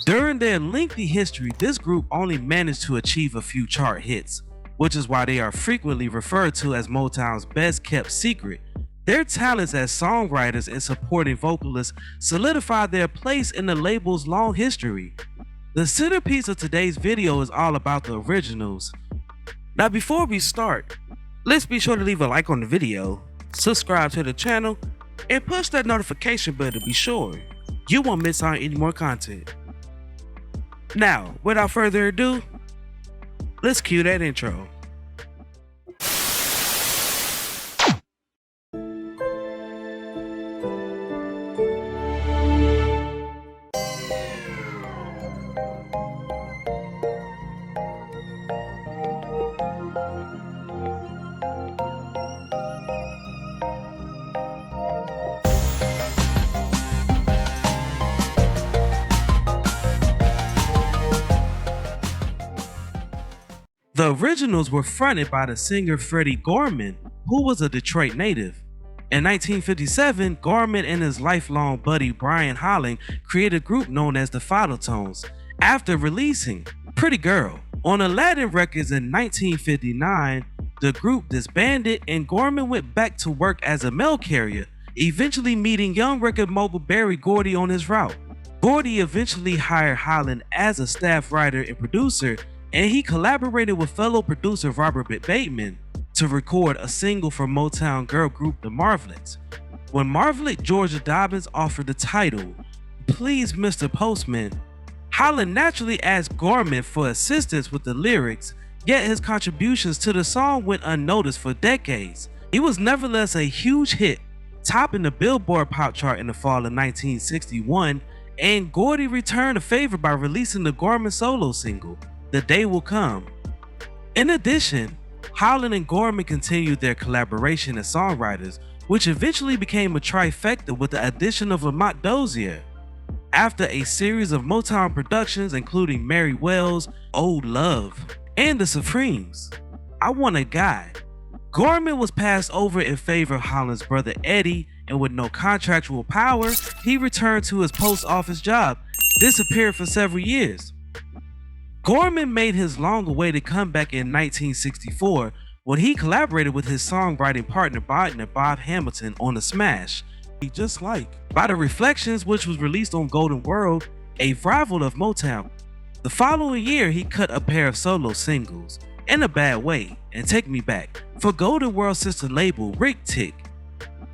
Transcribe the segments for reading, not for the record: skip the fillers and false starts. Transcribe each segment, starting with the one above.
During their lengthy history, this group only managed to achieve a few chart hits, which is why they are frequently referred to as Motown's best kept secret. Their talents as songwriters and supporting vocalists solidified their place in the label's long history. The centerpiece of today's video is all about the originals. Now before we start, let's be sure to leave a like on the video, subscribe to the channel, and push that notification bell to be sure you won't miss out on any more content. Now, without further ado, let's cue that intro. The originals were fronted by the singer Freddy Gorman, who was a Detroit native. In 1957, Gorman and his lifelong buddy Brian Holland created a group known as the Tones after releasing Pretty Girl. On Aladdin Records in 1959, the group disbanded and Gorman went back to work as a mail carrier, eventually meeting young record mogul Berry Gordy on his route. Gordy eventually hired Holland as a staff writer and producer, and he collaborated with fellow producer Robert Bateman to record a single for Motown girl group The Marvelettes. When Marvelette Georgia Dobbins offered the title, "Please Mr. Postman," Holland naturally asked Gorman for assistance with the lyrics, yet his contributions to the song went unnoticed for decades. It was nevertheless a huge hit, topping the Billboard pop chart in the fall of 1961, and Gordy returned the favor by releasing the Gorman solo single, "The Day Will Come." In addition, Holland and Gorman continued their collaboration as songwriters, which eventually became a trifecta with the addition of Lamont Dozier. After a series of Motown productions including Mary Wells, Old Love, and The Supremes, I Want a Guy, Gorman was passed over in favor of Holland's brother Eddie, and with no contractual power, he returned to his post office job, disappeared for several years. Gorman made his long-awaited comeback in 1964 when he collaborated with his songwriting partner Bob Hamilton on the smash Just Like by the Reflections, which was released on Golden World, a rival of Motown. The following year, he cut a pair of solo singles, In a Bad Way and Take Me Back, for Golden World's sister label Rick Tick.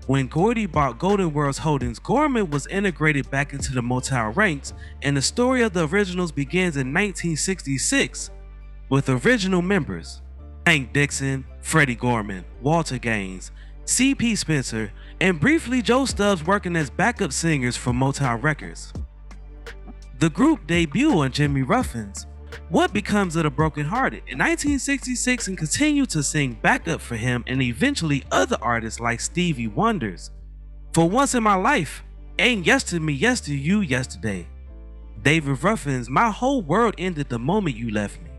When Gordy bought Golden World's holdings, Gorman was integrated back into the Motown ranks, and the story of the originals begins in 1966 with original members Hank Dixon, Freddy Gorman, Walter Gaines, C.P. Spencer, and briefly Joe Stubbs working as backup singers for Motown Records. The group debuted on Jimmy Ruffin's What Becomes of the Broken Hearted in 1966 and continued to sing backup for him and eventually other artists like Stevie Wonder's For Once in My Life, Ain't Yes to Me, Yes to You Yesterday, David Ruffin's My Whole World Ended the Moment You Left Me,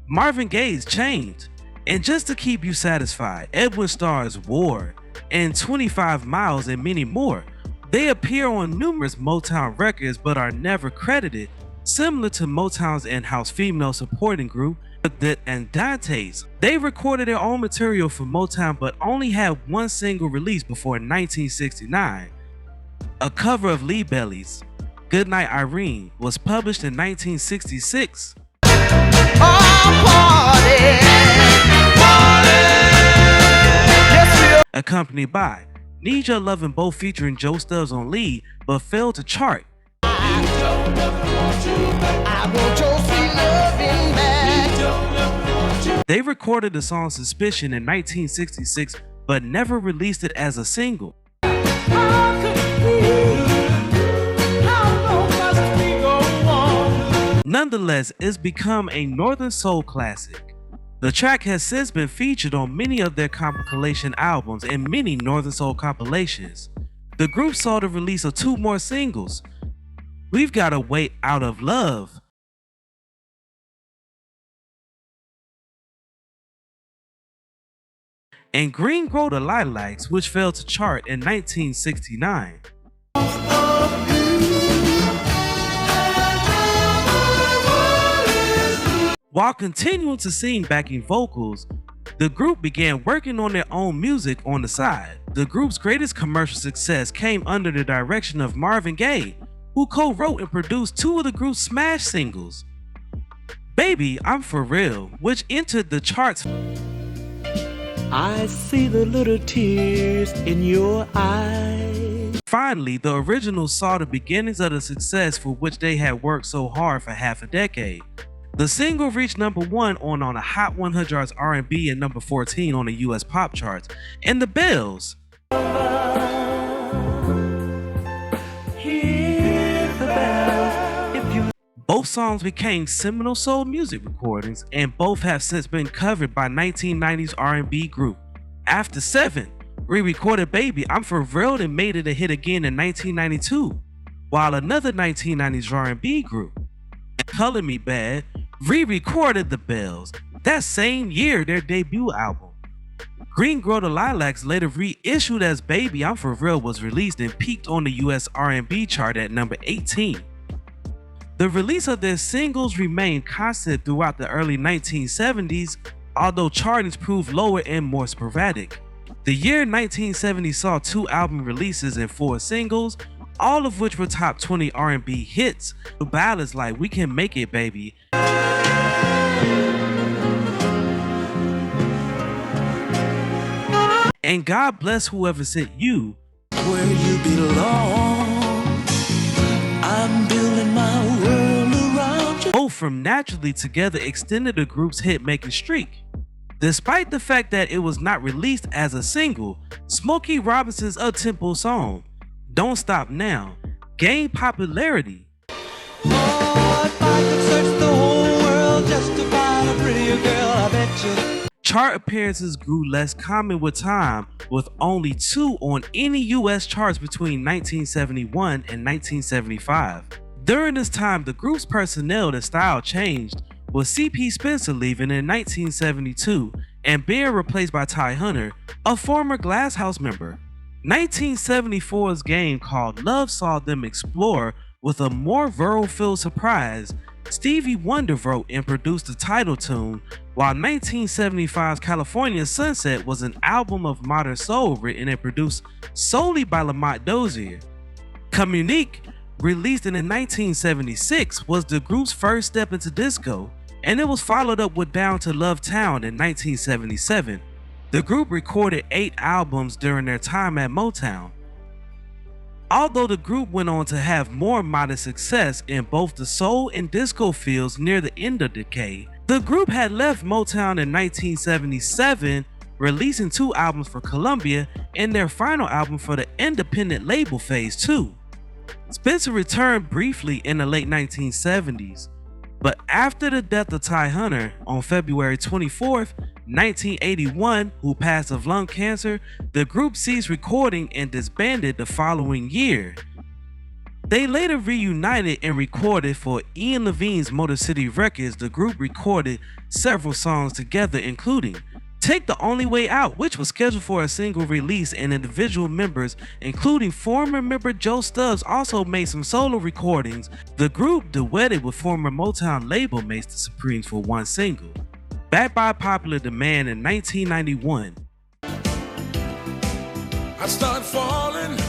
Marvin Gaye's Chained, and Just to Keep You Satisfied, Edwin Starr's War, and 25 Miles, and many more. They appear on numerous Motown records but are never credited, similar to Motown's in-house female supporting group, The Dantes. They recorded their own material for Motown but only had one single released before 1969. A cover of Lee Belly's Goodnight Irene was published in 1966. Accompanied by Need Your Lovin' Both featuring Joe Stubbs on lead but failed to chart. They recorded the song Suspicion in 1966 but never released it as a single. Nonetheless, it's become a Northern Soul classic. The track has since been featured on many of their compilation albums and many Northern Soul compilations. The group saw the release of 2 more singles, We've Got a Way Out of Love and Green Grow the Lilacs, which failed to chart in 1969. While continuing to sing backing vocals, the group began working on their own music on the side. The group's greatest commercial success came under the direction of Marvin Gaye, who co-wrote and produced two of the group's smash singles, Baby, I'm For Real, which entered the charts. I see the little tears in your eyes. Finally, the originals saw the beginnings of the success for which they had worked so hard for half a decade. The single reached #1 on the Hot 100 R&B and #14 on the US pop charts. And the bells. Both songs became seminal soul music recordings, and both have since been covered by 1990s R&B group After 7 re-recorded Baby, I'm For Real and made it a hit again in 1992, while another 1990s R&B group, Color Me Bad, re-recorded The Bells that same year, their debut album. Green Grow the Lilacs, later reissued as Baby, I'm For Real, was released and peaked on the US R&B chart at number 18. The release of their singles remained constant throughout the early 1970s, although chartings proved lower and more sporadic. The year 1970 saw 2 album releases and 4 singles, all of which were top 20 R&B hits, with ballads like We Can Make It Baby, and God Bless Whoever Sent You, Where you belong. I'm building my world around you. both from Naturally Together extended the group's hit-making streak. Despite the fact that it was not released as a single, Smokey Robinson's up-tempo song, Don't Stop Now, gained popularity. Oh, if I could search the whole world just to find a prettier girl, I bet you. Chart appearances grew less common with time, with only 2 on any US charts between 1971 and 1975. During this time, the group's personnel and style changed, with C.P. Spencer leaving in 1972 and being replaced by Ty Hunter, a former Glass House member. 1974's game called Love saw them explore with a more rural-filled surprise. Stevie Wonder wrote and produced the title tune, while 1975's California Sunset was an album of modern soul written and produced solely by Lamont Dozier. Communique, released in 1976, was the group's first step into disco, and it was followed up with Down to Love Town in 1977. The group recorded 8 albums during their time at Motown. Although the group went on to have more modest success in both the soul and disco fields near the end of the decade, the group had left Motown in 1977, releasing 2 albums for Columbia and their final album for the independent label Phase 2. Spencer returned briefly in the late 1970s, but after the death of Ty Hunter on February 24th, 1981, who passed of lung cancer, the group ceased recording and disbanded the following year. They later reunited and recorded for Ian Levine's Motor City Records. The group recorded several songs together, including Take the Only Way Out, which was scheduled for a single release, and individual members, including former member Joe Stubbs, also made some solo recordings. The group duetted with former Motown label mates The Supremes for one single. Backed by popular demand in 1991, I started falling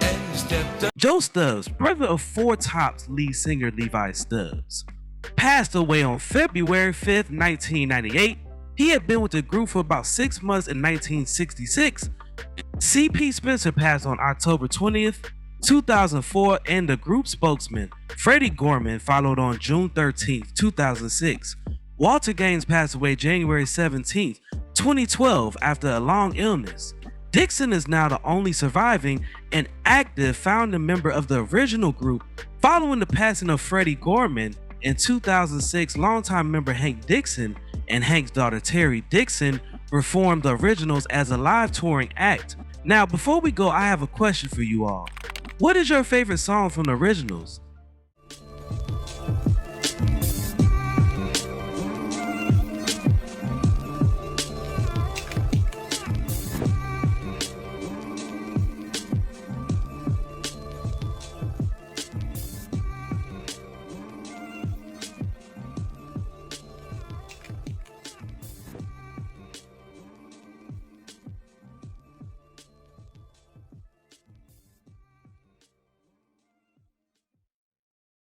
and stepped up. Joe Stubbs, brother of Four Tops lead singer Levi Stubbs, passed away on February 5th, 1998. He had been with the group for about 6 months in 1966. C.P. Spencer passed on October 20th, 2004, and the group spokesman, Freddy Gorman, followed on June 13th, 2006. Walter Gaines passed away January 17th, 2012, after a long illness. Dixon is now the only surviving and active founding member of the original group. Following the passing of Freddy Gorman in 2006, longtime member Hank Dixon and Hank's daughter Terry Dixon reformed the Originals as a live touring act. Now, before we go, I have a question for you all. What is your favorite song from the Originals?